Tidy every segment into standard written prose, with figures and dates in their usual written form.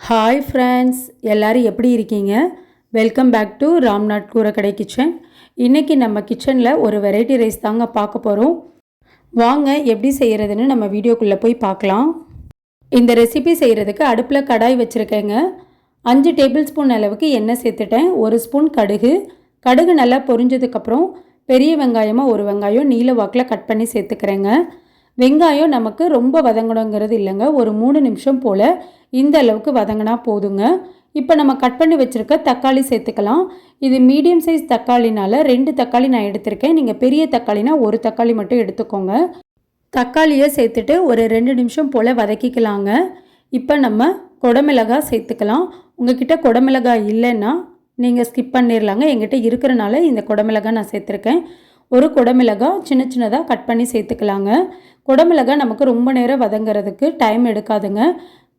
Hi friends, எல்லோரும் எப்படி இருக்கீங்க? வெல்கம் பேக் டு ராம்நாத் கூரக்கடை கிச்சன். இன்றைக்கி நம்ம கிச்சனில் ஒரு வெரைட்டி ரைஸ் தாங்க பார்க்க போகிறோம். வாங்க எப்படி செய்கிறதுன்னு நம்ம வீடியோக்குள்ளே போய் பார்க்கலாம். இந்த ரெசிபி செய்கிறதுக்கு அடுப்பில் கடாய் வச்சுருக்கேங்க. 5 டேபிள் ஸ்பூன் அளவுக்கு எண்ணெய் சேர்த்துட்டேன். 1 ஸ்பூன் கடுகு நல்லா பொரிஞ்சதுக்கப்புறம் பெரிய வெங்காயமாக ஒரு வெங்காயம் நீல வாக்கில் கட் பண்ணி சேர்த்துக்கிறேங்க. வெங்காயம் நமக்கு ரொம்ப வதங்கணுங்கிறது இல்லைங்க. ஒரு 3 நிமிஷம் போல் இந்த அளவுக்கு வதங்கினா போதுங்க. இப்போ நம்ம கட் பண்ணி வச்சுருக்க தக்காளி சேர்த்துக்கலாம். இது மீடியம் சைஸ் தக்காளினால் 2 தக்காளி நான் எடுத்திருக்கேன். நீங்கள் பெரிய தக்காளினா 1 தக்காளி மட்டும் எடுத்துக்கோங்க. தக்காளியை சேர்த்துட்டு ஒரு 2 நிமிஷம் போல் வதக்கிக்கலாங்க. இப்போ நம்ம குடமிளகாய் சேர்த்துக்கலாம். உங்ககிட்ட குடமிளகாய் இல்லைன்னா நீங்கள் ஸ்கிப் பண்ணிடலாங்க. எங்கிட்ட இருக்கிறனால இந்த குடமிளகாய் நான் சேர்த்துருக்கேன். ஒரு குடமிளகாய் சின்ன சின்னதாக கட் பண்ணி சேர்த்துக்கலாங்க. குடமிளகாய் நமக்கு ரொம்ப நேரம் வதங்கிறதுக்கு டைம் எடுக்காதுங்க,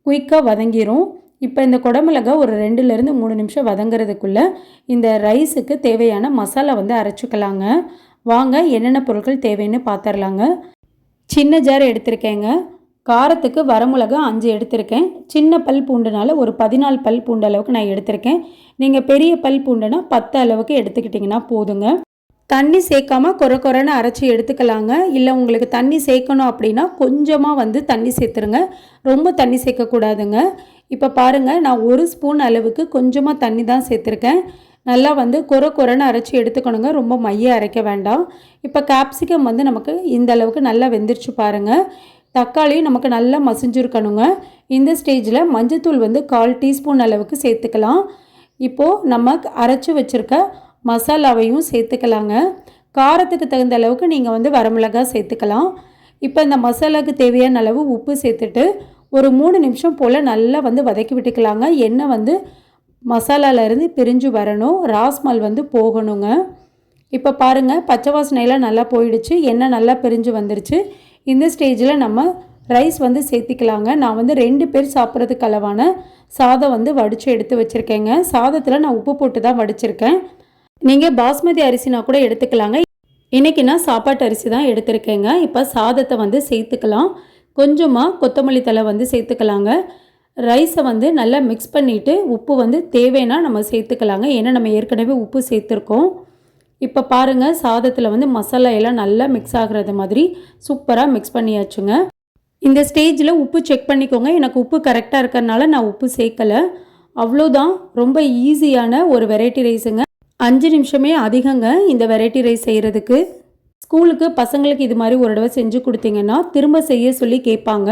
குயிக்காக வதங்கிரும். இப்போ இந்த குடமிளகாய் ஒரு 2லேருந்து 3 நிமிஷம் வதங்கிறதுக்குள்ளே இந்த ரைஸுக்கு தேவையான மசாலா அரைச்சிக்கலாங்க. வாங்க என்னென்ன பொருட்கள் தேவைன்னு பார்த்துடலாங்க. சின்ன ஜார் எடுத்திருக்கேங்க. காரத்துக்கு வரமிளகா 5 எடுத்திருக்கேன். சின்ன பல் பூண்டுனால ஒரு 14 பல் பூண்டு அளவுக்கு நான் எடுத்திருக்கேன். நீங்கள் பெரிய பல் பூண்டுனா 10 அளவுக்கு எடுத்துக்கிட்டிங்கன்னா போதுங்க. தண்ணி சேர்க்காமல் கொரன்னு அரைச்சி எடுத்துக்கலாங்க. இல்லை உங்களுக்கு தண்ணி சேர்க்கணும் அப்படின்னா கொஞ்சமாக தண்ணி சேர்த்துருங்க, ரொம்ப தண்ணி சேர்க்கக்கூடாதுங்க. இப்போ பாருங்கள், நான் 1 ஸ்பூன் அளவுக்கு கொஞ்சமாக தண்ணி தான் சேர்த்துருக்கேன். நல்லா கொரன்னு அரைச்சி எடுத்துக்கணுங்க, ரொம்ப மைய அரைக்க வேண்டாம். இப்போ கேப்சிகம் நமக்கு இந்த அளவுக்கு நல்லா வெந்துருச்சு பாருங்கள். தக்காளியும் நமக்கு நல்லா மசிஞ்சுருக்கணுங்க. இந்த ஸ்டேஜில் மஞ்சத்தூள் 1/4 டீஸ்பூன் அளவுக்கு சேர்த்துக்கலாம். இப்போது நம்ம அரைச்சி வச்சுருக்க மசாலாவையும் சேர்த்துக்கலாங்க. காரத்துக்கு தகுந்த அளவுக்கு நீங்கள் வரமிளகாய் சேர்த்துக்கலாம். இப்போ இந்த மசாலாவுக்கு தேவையான அளவு உப்பு சேர்த்துட்டு ஒரு 3 நிமிஷம் போல் நல்லா வதக்கி விட்டுக்கலாங்க. எண்ணெய் மசாலாவிலேருந்து பிரிஞ்சு வரணும், ராஸ்மல் போகணுங்க. இப்போ பாருங்கள், பச்சை வாசனையெல்லாம் நல்லா போயிடுச்சு, எண்ணெய் நல்லா பிரிஞ்சு வந்துருச்சு. இந்த ஸ்டேஜில் நம்ம ரைஸ் சேர்த்திக்கலாங்க. நான் 2 பேர் சாப்பிட்றதுக்கு அளவான சாதம் வடித்து எடுத்து வச்சுருக்கேங்க. சாதத்தில் நான் உப்பு போட்டு தான் வடிச்சிருக்கேன். நீங்கள் பாஸ்மதி அரிசினா கூட எடுத்துக்கலாங்க. இன்றைக்கி நான் சாப்பாட்டு அரிசி தான் எடுத்திருக்கேங்க. இப்போ சாதத்தை சேர்த்துக்கலாம். கொஞ்சமாக கொத்தமல்லி தழை சேர்த்துக்கலாங்க. ரைஸை நல்லா மிக்ஸ் பண்ணிவிட்டு உப்பு தேவைன்னா நம்ம சேர்த்துக்கலாங்க. ஏன்னா நம்ம ஏற்கனவே உப்பு சேர்த்துருக்கோம். இப்போ பாருங்கள், சாதத்தில் மசாலா எல்லாம் நல்லா மிக்ஸ் ஆகிறது மாதிரி சூப்பராக மிக்ஸ் பண்ணியாச்சுங்க. இந்த ஸ்டேஜில் உப்பு செக் பண்ணிக்கோங்க. எனக்கு உப்பு கரெக்டாக இருக்கிறதுனால நான் உப்பு சேர்க்கலை. அவ்வளோதான், ரொம்ப ஈஸியான ஒரு வெரைட்டி ரைஸுங்க. 5 நிமிஷமே அதிகங்க இந்த வெரைட்டி ரைஸ் செய்கிறதுக்கு. ஸ்கூலுக்கு பசங்களுக்கு இது மாதிரி ஒரு தடவை செஞ்சு கொடுத்தீங்கன்னா திரும்ப செய்ய சொல்லி கேட்பாங்க.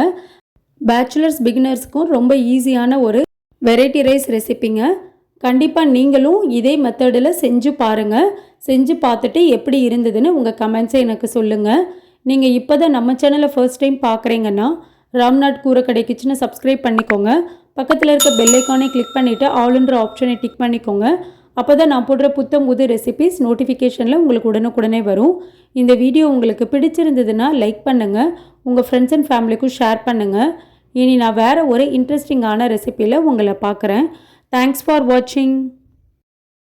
பேச்சுலர்ஸ் பிகினர்ஸுக்கும் ரொம்ப ஈஸியான ஒரு வெரைட்டி ரைஸ் ரெசிப்பிங்க. கண்டிப்பாக நீங்களும் இதே மெத்தடில் செஞ்சு பாருங்கள். செஞ்சு பார்த்துட்டு எப்படி இருந்ததுன்னு உங்கள் கமெண்ட்ஸை எனக்கு சொல்லுங்கள். நீங்கள் இப்போ தான் நம்ம சேனலை ஃபர்ஸ்ட் டைம் பார்க்குறீங்கன்னா ராம்நாத் கூரக்கடை கிச்சனை சப்ஸ்கிரைப் பண்ணிக்கோங்க. பக்கத்தில் இருக்க பெல் ஐக்கானை கிளிக் பண்ணிவிட்டு ஆல்ன்ற ஆப்ஷனை டிக் பண்ணிக்கோங்க. அப்போ தான் நான் போடுற புது ரெசிபிஸ் நோட்டிஃபிகேஷனில் உங்களுக்கு உடனுக்குடனே வரும். இந்த வீடியோ உங்களுக்கு பிடிச்சிருந்ததுன்னா லைக் பண்ணுங்கள், உங்கள் ஃப்ரெண்ட்ஸ் அண்ட் ஃபேமிலிக்கும் ஷேர் பண்ணுங்கள். இனி நான் வேறு ஒரு இன்ட்ரெஸ்டிங்கான ரெசிப்பியில் உங்களை பார்க்குறேன். தேங்க்ஸ் ஃபார் வாட்சிங்.